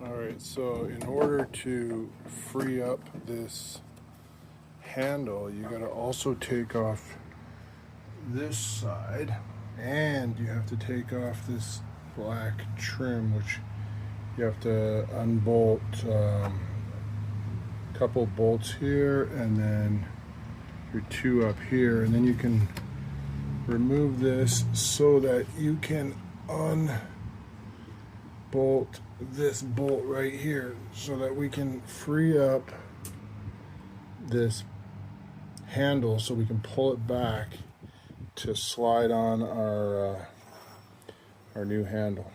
Alright, so in order to free up this handle, you gotta also take off this side, and you have to take off this black trim, which you have to unbolt a couple bolts here and then your two up here, and then you can remove this so that you can unbolt this bolt right here so that we can free up this handle so we can pull it back to slide on our new handle.